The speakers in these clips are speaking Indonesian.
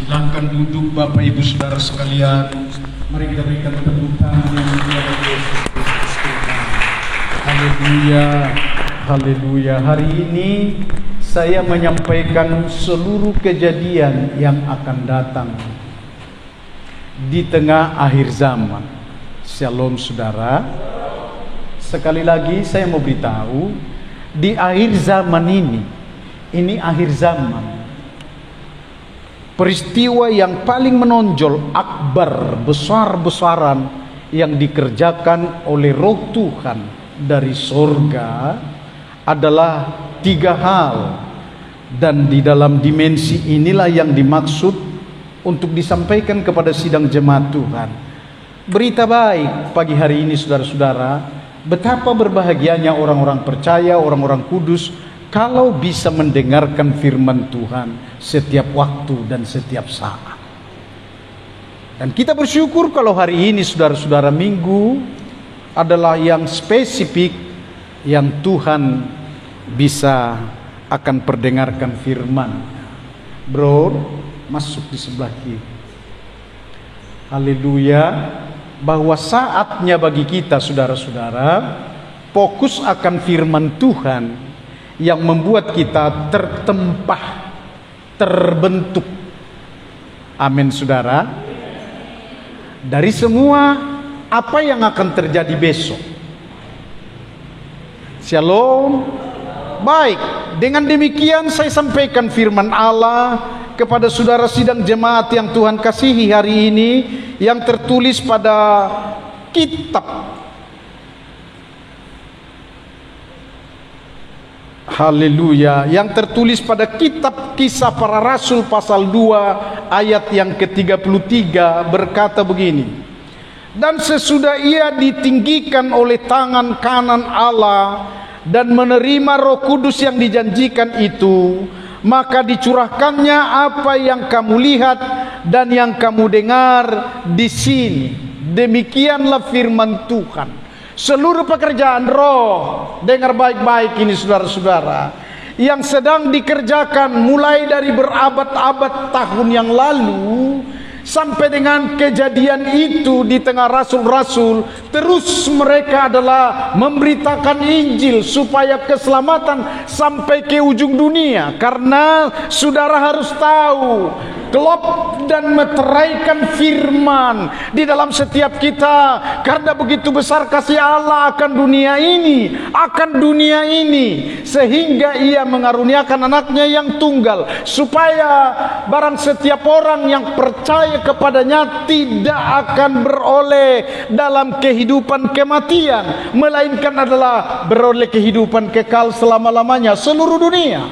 Silakan duduk Bapak Ibu Saudara sekalian. Mari kita berikan tepuk tangan yang mulia bagi Yesus Kristus Tuhan. Haleluya, haleluya. Hari ini saya menyampaikan seluruh kejadian yang akan datang di tengah akhir zaman. Shalom saudara. Sekali lagi saya mau beritahu, di akhir zaman ini akhir zaman. Peristiwa yang paling menonjol, akbar, besar-besaran yang dikerjakan oleh Roh Tuhan dari sorga adalah 3 hal. Dan di dalam dimensi inilah yang dimaksud untuk disampaikan kepada sidang jemaat Tuhan. Berita baik pagi hari ini saudara-saudara, betapa berbahagianya orang-orang percaya, orang-orang kudus, kalau bisa mendengarkan firman Tuhan setiap waktu dan setiap saat. Dan kita bersyukur kalau hari ini saudara-saudara minggu adalah yang spesifik yang Tuhan bisa akan perdengarkan firman. Bro, masuk di sebelah kiri. Haleluya. Bahwa saatnya bagi kita saudara-saudara fokus akan firman Tuhan yang membuat kita tertempah, terbentuk. Amin saudara. Dari semua apa yang akan terjadi besok. Shalom. Baik, dengan demikian saya sampaikan firman Allah kepada saudara sidang jemaat yang Tuhan kasihi hari ini, yang tertulis pada kitab haleluya, yang tertulis pada kitab Kisah Para Rasul pasal 2 ayat yang ke-33 berkata begini. Dan sesudah ia ditinggikan oleh tangan kanan Allah dan menerima Roh Kudus yang dijanjikan itu, maka dicurahkannya apa yang kamu lihat dan yang kamu dengar di sini. Demikianlah firman Tuhan. Seluruh pekerjaan roh, dengar baik-baik ini saudara-saudara, yang sedang dikerjakan mulai dari berabad-abad tahun yang lalu sampai dengan kejadian itu di tengah rasul-rasul, terus mereka adalah memberitakan Injil supaya keselamatan sampai ke ujung dunia. Karena saudara harus tahu, klop dan meteraikan firman di dalam setiap kita, karena begitu besar kasih Allah akan dunia ini, sehingga ia mengaruniakan anaknya yang tunggal, supaya barang setiap orang yang percaya kepadanya tidak akan beroleh dalam kehidupan kematian, melainkan adalah beroleh kehidupan kekal selama-lamanya seluruh dunia.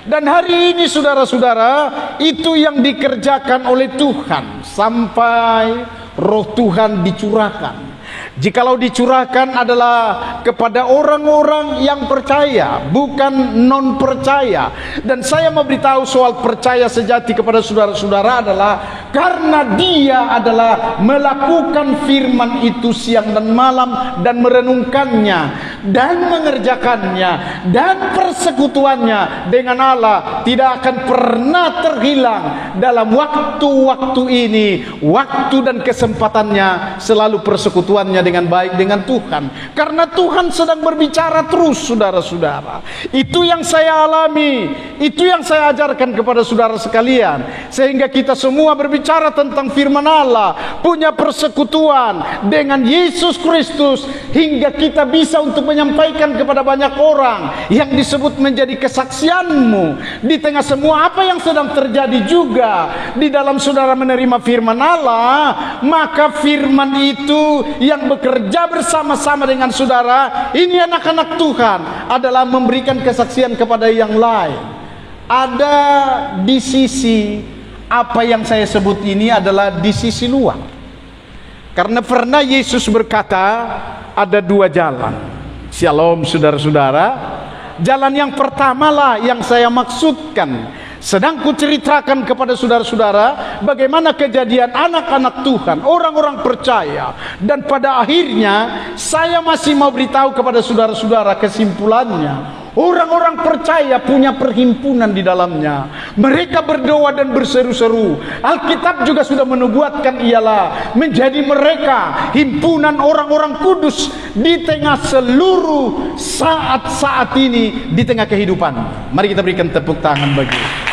Dan hari ini saudara-saudara, itu yang dikerjakan oleh Tuhan sampai Roh Tuhan dicurahkan. Jikalau dicurahkan adalah kepada orang-orang yang percaya, bukan non percaya. Dan saya mau beritahu soal percaya sejati kepada saudara-saudara adalah karena dia adalah melakukan firman itu siang dan malam, dan merenungkannya dan mengerjakannya, dan persekutuannya dengan Allah tidak akan pernah terhilang dalam waktu-waktu ini. Waktu dan kesempatannya selalu persekutuannya dengan baik dengan Tuhan, karena Tuhan sedang berbicara terus saudara-saudara. Itu yang saya alami, itu yang saya ajarkan kepada saudara sekalian, sehingga kita semua berbicara tentang firman Allah, punya persekutuan dengan Yesus Kristus, hingga kita bisa untuk menyampaikan kepada banyak orang yang disebut menjadi kesaksianmu di tengah semua apa yang sedang terjadi. Juga di dalam saudara menerima firman Allah, maka firman itu yang bekerja bersama-sama dengan saudara ini, anak-anak Tuhan, adalah memberikan kesaksian kepada yang lain. Ada di sisi apa yang saya sebut ini adalah di sisi luar. Karena pernah Yesus berkata ada 2 jalan. Shalom saudara-saudara. Jalan yang pertama lah yang saya maksudkan. Sedang kuceritakan kepada saudara-saudara bagaimana kejadian anak-anak Tuhan, orang-orang percaya. Dan pada akhirnya saya masih mau beritahu kepada saudara-saudara kesimpulannya. Orang-orang percaya punya perhimpunan di dalamnya. Mereka berdoa dan berseru-seru. Alkitab juga sudah menubuatkan ialah menjadi mereka himpunan orang-orang kudus di tengah seluruh saat-saat ini, di tengah kehidupan. Mari kita berikan tepuk tangan bagi.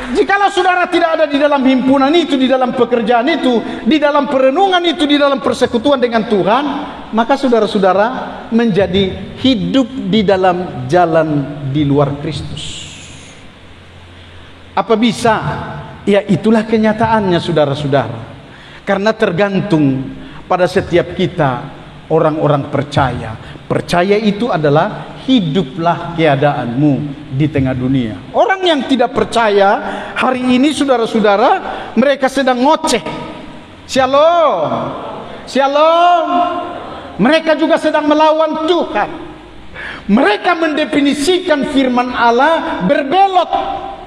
Jikalau saudara tidak ada di dalam himpunan itu, di dalam pekerjaan itu, di dalam perenungan itu, di dalam persekutuan dengan Tuhan, maka saudara-saudara menjadi hidup di dalam jalan di luar Kristus. Apa bisa? Ya, itulah kenyataannya saudara-saudara. Karena tergantung pada setiap kita orang-orang percaya. Percaya itu adalah hiduplah keadaanmu di tengah dunia. Orang yang tidak percaya hari ini saudara-saudara, mereka sedang ngoceh. Shalom. Shalom. Mereka juga sedang melawan Tuhan. Mereka mendefinisikan firman Allah berbelot.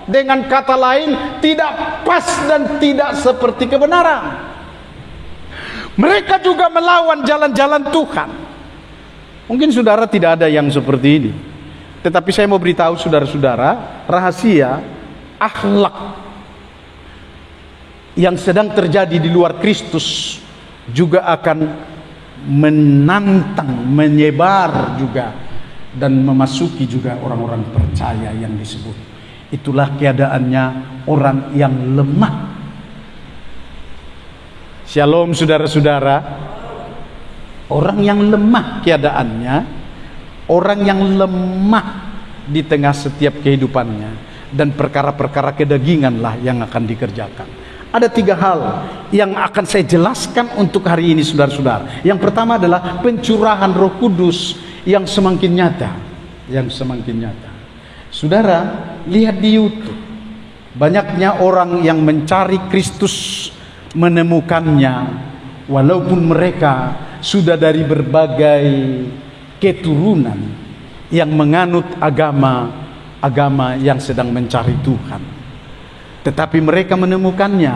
Dengan kata lain, tidak pas dan tidak seperti kebenaran. Mereka juga melawan jalan-jalan Tuhan. Mungkin saudara tidak ada yang seperti ini, tetapi saya mau beritahu saudara-saudara, rahasia akhlak yang sedang terjadi di luar Kristus juga akan menantang, menyebar juga, dan memasuki juga orang-orang percaya yang disebut. Itulah keadaannya orang yang lemah. Shalom saudara-saudara. Orang yang lemah keadaannya, orang yang lemah di tengah setiap kehidupannya, dan perkara-perkara kedaginganlah yang akan dikerjakan. Ada 3 hal yang akan saya jelaskan untuk hari ini saudara-saudara. Yang pertama adalah pencurahan Roh Kudus yang semakin nyata, Saudara, lihat di YouTube, banyaknya orang yang mencari Kristus, menemukannya, walaupun mereka sudah dari berbagai keturunan yang menganut agama yang sedang mencari Tuhan. Tetapi mereka menemukannya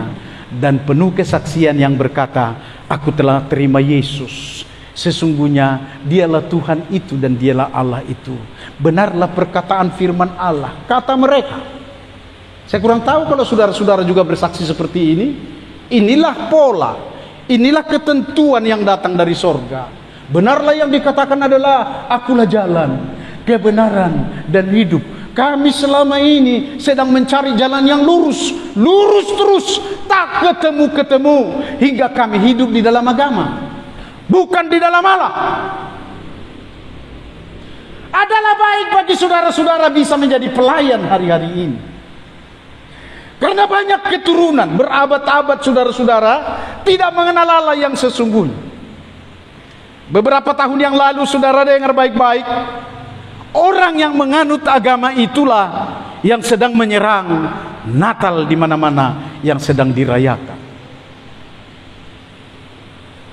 dan penuh kesaksian yang berkata, aku telah terima Yesus. Sesungguhnya dialah Tuhan itu dan dialah Allah itu. Benarlah perkataan firman Allah, kata mereka. Saya kurang tahu kalau saudara-saudara juga bersaksi seperti ini. Inilah pola, inilah ketentuan yang datang dari sorga. Benarlah yang dikatakan adalah akulah jalan, kebenaran dan hidup. Kami selama ini sedang mencari jalan yang lurus terus, tak ketemu hingga kami hidup di dalam agama, bukan di dalam Allah. Adalah baik bagi saudara-saudara bisa menjadi pelayan hari-hari ini. Karena banyak keturunan berabad-abad saudara-saudara tidak mengenal Allah yang sesungguhnya. Beberapa tahun yang lalu saudara dengar baik-baik, orang yang menganut agama itulah yang sedang menyerang Natal di mana-mana yang sedang dirayakan.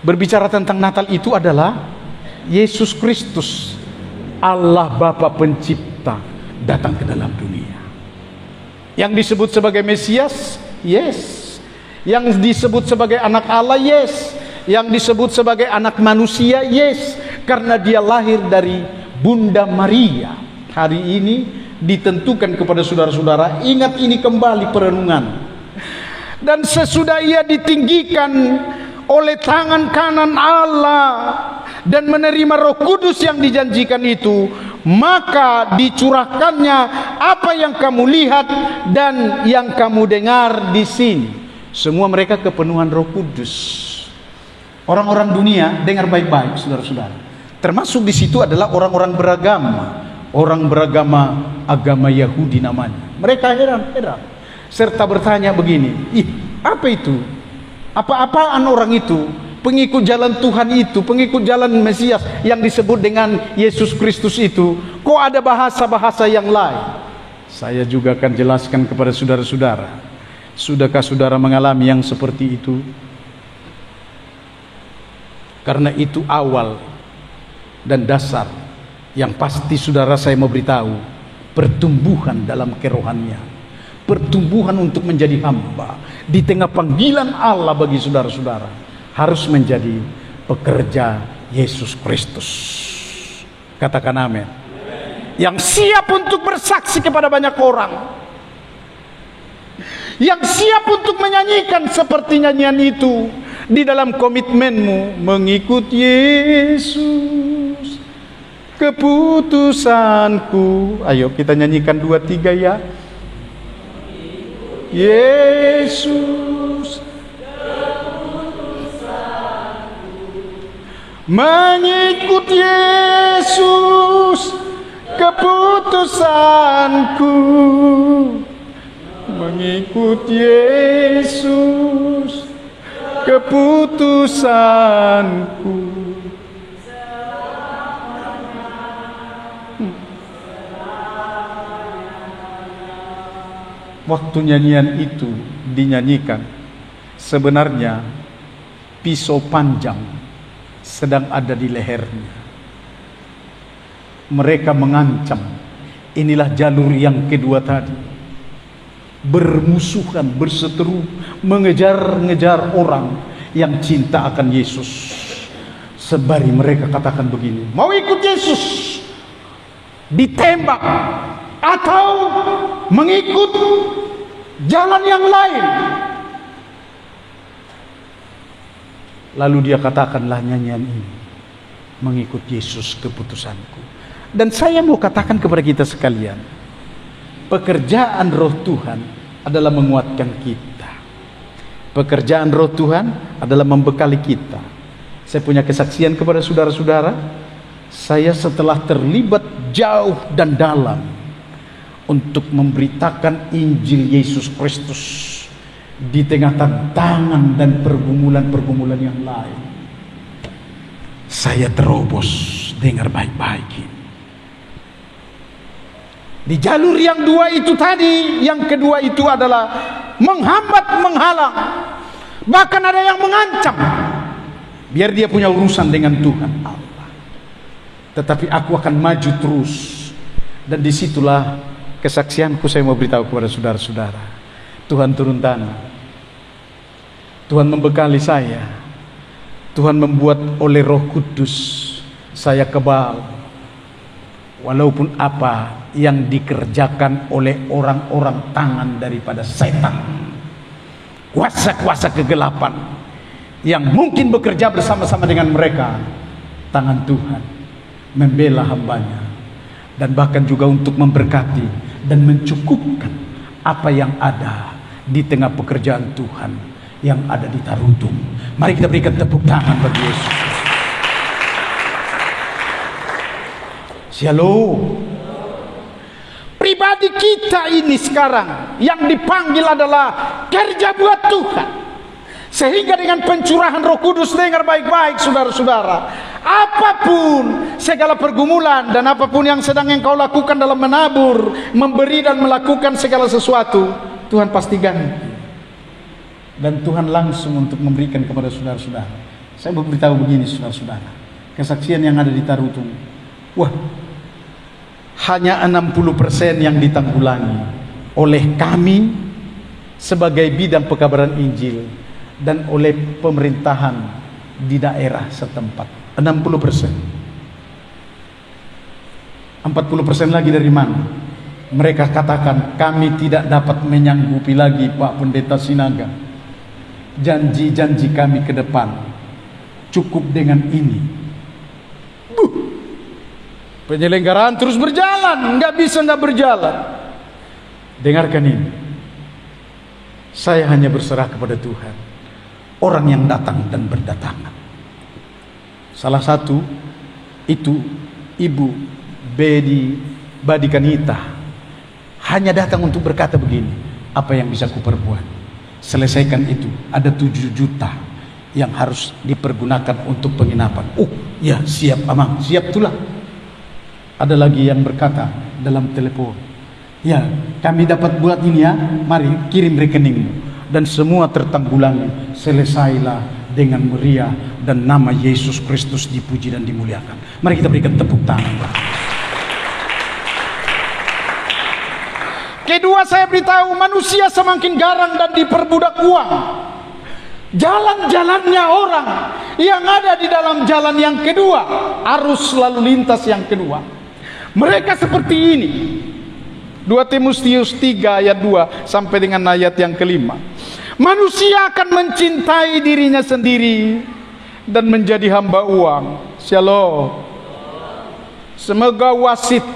Berbicara tentang Natal itu adalah Yesus Kristus, Allah Bapa Pencipta, datang ke dalam dunia. Yang disebut sebagai Mesias, yes. Yang disebut sebagai anak Allah, yes. Yang disebut sebagai anak manusia, yes. Karena dia lahir dari Bunda Maria. Hari ini ditentukan kepada saudara-saudara, ingat ini kembali perenungan. Dan sesudah ia ditinggikan oleh tangan kanan Allah dan menerima Roh Kudus yang dijanjikan itu, maka dicurahkannya apa yang kamu lihat dan yang kamu dengar di sini. Semua mereka kepenuhan Roh Kudus. Orang-orang dunia, dengar baik-baik saudara-saudara, termasuk di situ adalah orang-orang beragama, orang beragama agama Yahudi namanya. Mereka heran serta bertanya begini, apa itu? Apa-apaan orang itu? Pengikut jalan Tuhan itu, pengikut jalan Mesias yang disebut dengan Yesus Kristus itu, kok ada bahasa-bahasa yang lain? Saya juga akan jelaskan kepada saudara-saudara. Sudahkah saudara mengalami yang seperti itu? Karena itu awal dan dasar yang pasti saudara saya mau beritahu, pertumbuhan dalam kerohanian, pertumbuhan untuk menjadi hamba di tengah panggilan Allah bagi saudara-saudara harus menjadi pekerja Yesus Kristus. Katakan amin. Yang siap untuk bersaksi kepada banyak orang, yang siap untuk menyanyikan seperti nyanyian itu di dalam komitmenmu mengikut Yesus, keputusanku. Ayo kita nyanyikan 2, 3 ya. Yesus, mengikut Yesus, keputusanku. Mengikut Yesus, keputusanku. Waktu nyanyian itu dinyanyikan, sebenarnya pisau panjang sedang ada di lehernya. Mereka mengancam, inilah jalur yang kedua tadi, bermusuhan, berseteru, mengejar-ngejar orang yang cinta akan Yesus. Sembari mereka katakan begini, mau ikut Yesus, ditembak, atau mengikut jalan yang lain. Lalu dia katakanlah nyanyian ini, mengikut Yesus, keputusanku. Dan saya mau katakan kepada kita sekalian, pekerjaan Roh Tuhan adalah menguatkan kita. Pekerjaan Roh Tuhan adalah membekali kita. Saya punya kesaksian kepada saudara-saudara. Saya setelah terlibat jauh dan dalam untuk memberitakan Injil Yesus Kristus di tengah tantangan dan pergumulan-pergumulan yang lain, saya terobos. Dengar baik-baik ini. Di jalur yang 2 itu tadi, yang kedua itu adalah menghambat, menghalang, bahkan ada yang mengancam biar dia punya urusan dengan Tuhan Allah. Tetapi aku akan maju terus. Dan disitulah kesaksianku. Saya mau beritahu kepada saudara-saudara, Tuhan turun tangan, Tuhan membekali saya, Tuhan membuat oleh Roh Kudus saya kebal. Walaupun apa yang dikerjakan oleh orang-orang tangan daripada setan, kuasa-kuasa kegelapan yang mungkin bekerja bersama-sama dengan mereka, tangan Tuhan membela hambanya, dan bahkan juga untuk memberkati dan mencukupkan apa yang ada di tengah pekerjaan Tuhan yang ada di Tarutung. Mari kita berikan tepuk tangan bagi Yesus. Shalom. Pribadi kita ini sekarang yang dipanggil adalah kerja buat Tuhan. Sehingga dengan pencurahan Roh Kudus, dengar baik-baik saudara-saudara, apapun segala pergumulan dan apapun yang sedang engkau lakukan dalam menabur, memberi dan melakukan segala sesuatu, Tuhan pasti ganti. Dan Tuhan langsung untuk memberikan kepada saudara-saudara. Saya mau beritahu begini saudara-saudara, kesaksian yang ada di Tarutung, wah, hanya 60% yang ditanggulangi oleh kami sebagai bidang pekabaran Injil dan oleh pemerintahan di daerah setempat. 60%. 40% lagi dari mana? Mereka katakan, kami tidak dapat menyanggupi lagi Pak Pendeta Sinaga. Janji-janji kami ke depan cukup dengan ini. Penyelenggaraan terus berjalan, nggak bisa nggak berjalan. Dengarkan ini, saya hanya berserah kepada Tuhan. Orang yang datang dan berdatangan, salah satu itu Ibu Badi Kanita, hanya datang untuk berkata begini, apa yang bisa kuperbuat? Selesaikan itu, ada 7 juta yang harus dipergunakan untuk penginapan. Oh ya, siap Amang, siap tulah. Ada lagi yang berkata dalam telepon, ya kami dapat buat ini ya, mari kirim rekeningmu. Dan semua tertanggulangi, selesailah dengan meriah dan nama Yesus Kristus dipuji dan dimuliakan. Mari kita berikan tepuk tangan. Kedua, saya beritahu, manusia semakin garang dan diperbudak uang, Jalan-jalannya orang yang ada di dalam jalan yang kedua, arus lalu lintas yang kedua, mereka seperti ini. 2 Timotius 3 ayat 2 sampai dengan ayat yang kelima. Manusia akan mencintai dirinya sendiri dan menjadi hamba uang. Shalom. Semoga wasit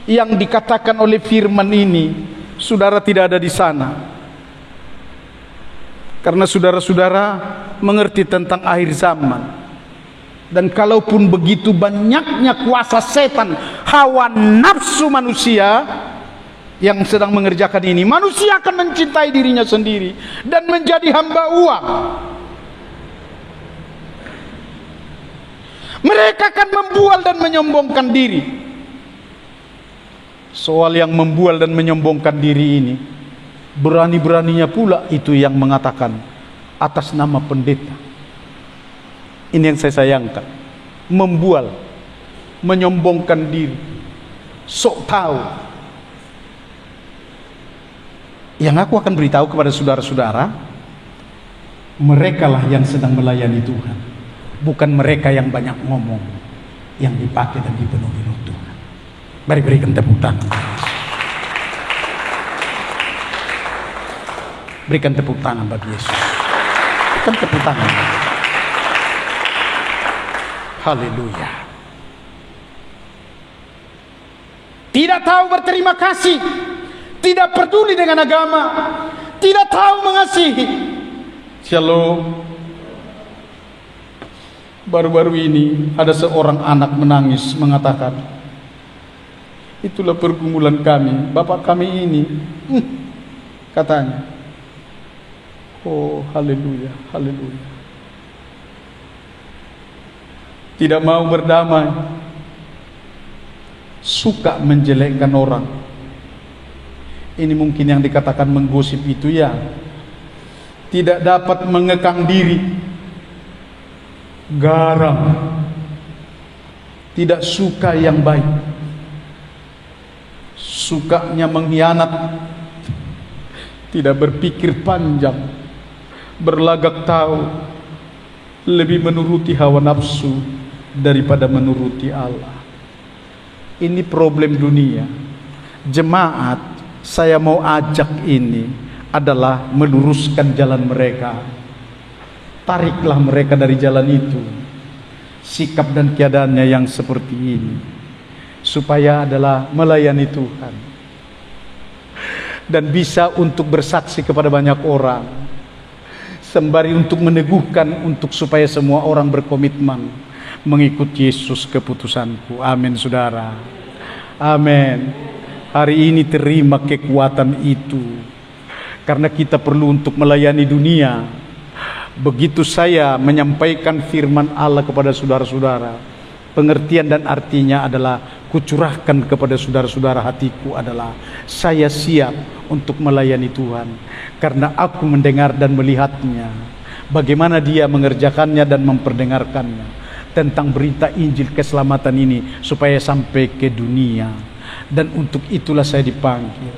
yang dikatakan oleh firman ini, saudara tidak ada di sana. Karena saudara-saudara mengerti tentang akhir zaman. Dan kalaupun begitu banyaknya kuasa setan, hawa nafsu manusia yang sedang mengerjakan ini, manusia akan mencintai dirinya sendiri dan menjadi hamba uang. Mereka akan membual dan menyombongkan diri. Soal yang membual dan menyombongkan diri ini, berani-beraninya pula itu yang mengatakan atas nama pendeta. Ini yang saya sayangkan. Membual, menyombongkan diri, sok tahu. Yang aku akan beritahu kepada saudara-saudara, merekalah yang sedang melayani Tuhan, bukan mereka yang banyak ngomong, yang dipakai dan dipenuhi oleh Tuhan. Mari berikan tepuk tangan. Berikan tepuk tangan bagi Yesus. Berikan tepuk tangan. Haleluya. Tidak tahu berterima kasih, tidak peduli dengan agama, tidak tahu mengasihi. Shalom. Baru-baru ini ada seorang anak menangis mengatakan, itulah pergumulan kami, bapak kami ini, katanya. Oh, haleluya, haleluya. Tidak mau berdamai, suka menjelekkan orang. Ini mungkin yang dikatakan menggosip itu ya. Tidak dapat mengekang diri, garam, tidak suka yang baik, sukanya mengkhianat, tidak berpikir panjang, berlagak tahu, lebih menuruti hawa nafsu daripada menuruti Allah. Ini problem dunia. Jemaat, saya mau ajak ini adalah meluruskan jalan mereka. Tariklah mereka dari jalan itu, sikap dan keadaannya yang seperti ini, supaya adalah melayani Tuhan dan bisa untuk bersaksi kepada banyak orang, sembari untuk meneguhkan untuk supaya semua orang berkomitmen mengikut Yesus keputusanku. Amin saudara. Amin. Hari ini terima kekuatan itu, karena kita perlu untuk melayani dunia. Begitu saya menyampaikan firman Allah kepada saudara-saudara, pengertian dan artinya adalah kucurahkan kepada saudara-saudara hatiku adalah saya siap untuk melayani Tuhan, karena aku mendengar dan melihatnya bagaimana dia mengerjakannya dan memperdengarkannya tentang berita Injil keselamatan ini supaya sampai ke dunia. Dan untuk itulah saya dipanggil.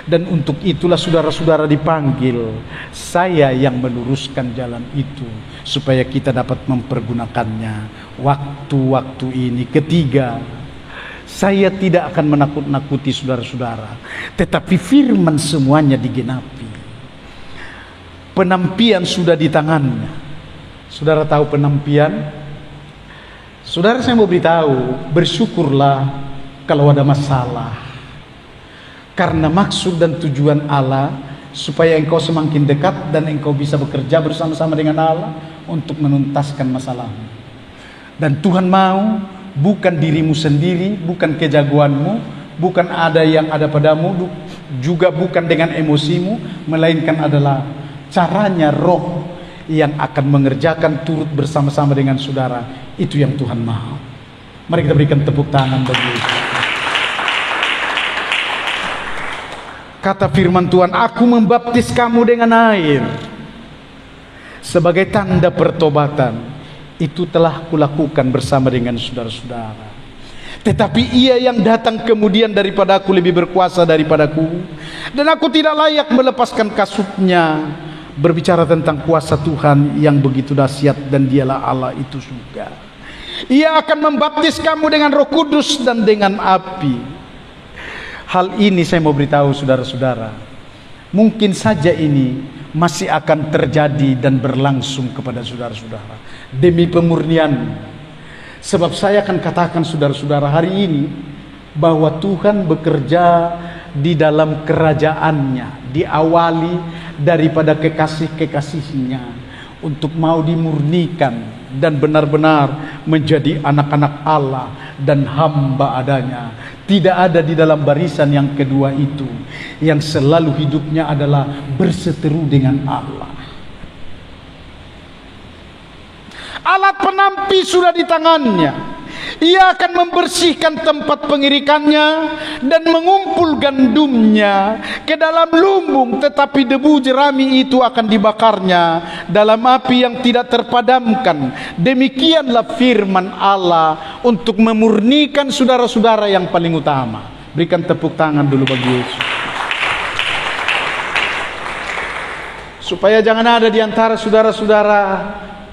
Dan untuk itulah saudara-saudara dipanggil. Saya yang meluruskan jalan itu supaya kita dapat mempergunakannya waktu-waktu ini. Ketiga, saya tidak akan menakut-nakuti saudara-saudara, tetapi firman semuanya digenapi. Penampian sudah di tangannya. Saudara tahu penampian? Saudara, saya mau beritahu, bersyukurlah kalau ada masalah, karena maksud dan tujuan Allah supaya engkau semakin dekat dan engkau bisa bekerja bersama-sama dengan Allah untuk menuntaskan masalahmu. Dan Tuhan mau bukan dirimu sendiri, bukan kejagoanmu, bukan ada yang ada padamu, juga bukan dengan emosimu, melainkan adalah caranya Roh yang akan mengerjakan turut bersama-sama dengan saudara. Itu yang Tuhan mau. Mari kita berikan tepuk tangan bagi Yesus. Kata firman Tuhan, aku membaptis kamu dengan air sebagai tanda pertobatan. Itu telah kulakukan bersama dengan saudara-saudara. Tetapi ia yang datang kemudian daripadaku lebih berkuasa daripadaku, dan aku tidak layak melepaskan kasutnya. berbicara tentang kuasa Tuhan yang begitu dahsyat, dan dialah Allah itu juga. Ia akan membaptis kamu dengan Roh Kudus dan dengan api. Hal ini saya mau beritahu saudara-saudara, mungkin saja ini masih akan terjadi dan berlangsung kepada saudara-saudara demi pemurnian. Sebab saya akan katakan saudara-saudara hari ini bahwa Tuhan bekerja di dalam kerajaannya, diawali daripada kekasih-kekasihnya untuk mau dimurnikan dan benar-benar menjadi anak-anak Allah dan hamba adanya. Tidak ada di dalam barisan yang kedua itu yang selalu hidupnya adalah berseteru dengan Allah. Alat penampi sudah di tangannya. Ia akan membersihkan tempat pengirikannya dan mengumpul gandumnya ke dalam lumbung, tetapi debu jerami itu akan dibakarnya dalam api yang tidak terpadamkan. Demikianlah firman Allah untuk memurnikan saudara-saudara yang paling utama. Berikan tepuk tangan dulu bagi Yesus. Supaya jangan ada di antara saudara-saudara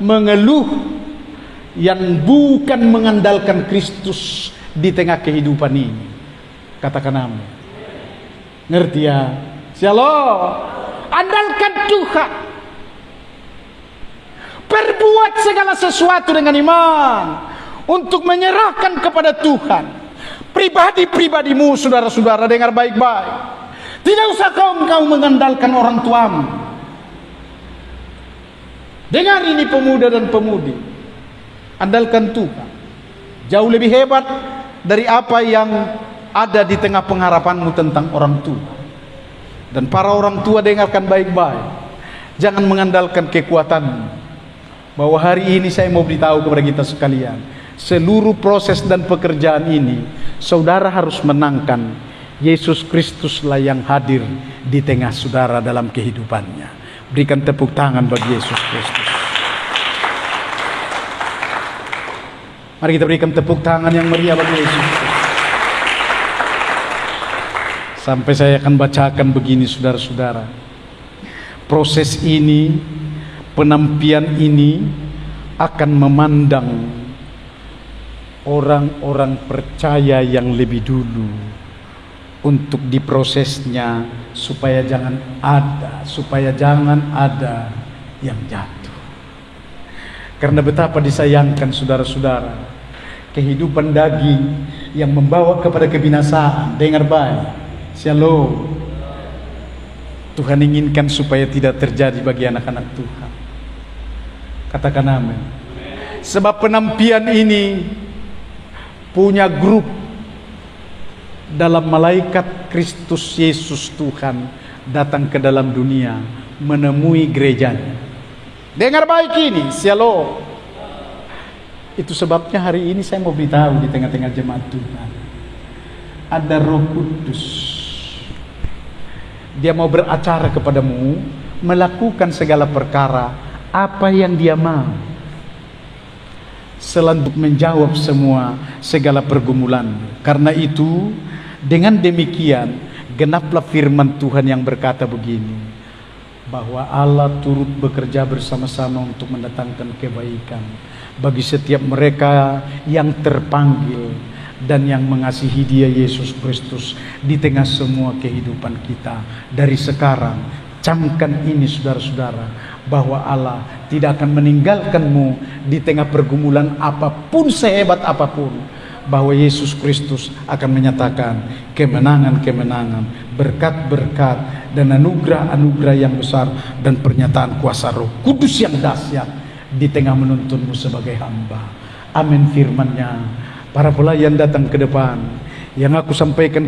mengeluh yang bukan mengandalkan Kristus di tengah kehidupan ini. Katakan amin. Ngerti ya? Shalom. Andalkan Tuhan. Perbuat segala sesuatu dengan iman untuk menyerahkan kepada Tuhan. Pribadi-pribadimu, saudara-saudara, dengar baik-baik. Tidak usah kau mengandalkan orang tuamu. Dengar ini pemuda dan pemudi. Andalkan Tuhan. Jauh lebih hebat dari apa yang ada di tengah pengharapanmu tentang orang tua. Dan para orang tua, dengarkan baik-baik. Jangan mengandalkan kekuatanmu. Bahwa hari ini saya mau beritahu kepada kita sekalian, seluruh proses dan pekerjaan ini saudara harus menangkan. Yesus Kristuslah yang hadir di tengah saudara dalam kehidupannya. Berikan tepuk tangan bagi Yesus Kristus. Mari kita berikan tepuk tangan yang meriah bagi Yesus. Sampai saya akan bacakan begini saudara-saudara. Proses ini, penampian ini akan memandang orang-orang percaya yang lebih dulu untuk diprosesnya supaya jangan ada yang jatuh. Karena betapa disayangkan saudara-saudara, kehidupan daging yang membawa kepada kebinasaan. Dengar baik. Shalom. Tuhan inginkan supaya tidak terjadi bagi anak-anak Tuhan. Katakan amin. Sebab penampian ini punya grup dalam malaikat Kristus Yesus Tuhan datang ke dalam dunia menemui gerejanya. Dengar baik ini, shalom. Itu sebabnya hari ini saya mau beritahu di tengah-tengah jemaat Tuhan. Ada Roh Kudus. Dia mau beracara kepadamu, melakukan segala perkara apa yang dia mau. Selalu menjawab segala pergumulan. Karena itu, dengan demikian genaplah firman Tuhan yang berkata begini, bahwa Allah turut bekerja bersama-sama untuk mendatangkan kebaikan bagi setiap mereka yang terpanggil dan yang mengasihi Dia Yesus Kristus di tengah semua kehidupan kita. Dari sekarang, camkan ini saudara-saudara, bahwa Allah tidak akan meninggalkanmu di tengah pergumulan apapun, sehebat apapun. Bahwa Yesus Kristus akan menyatakan kemenangan-kemenangan, berkat-berkat, dan anugerah-anugerah yang besar, dan pernyataan kuasa Roh Kudus yang dahsyat di tengah menuntunmu sebagai hamba. Amin firman-Nya. Para pelayan datang ke depan. Yang aku sampaikan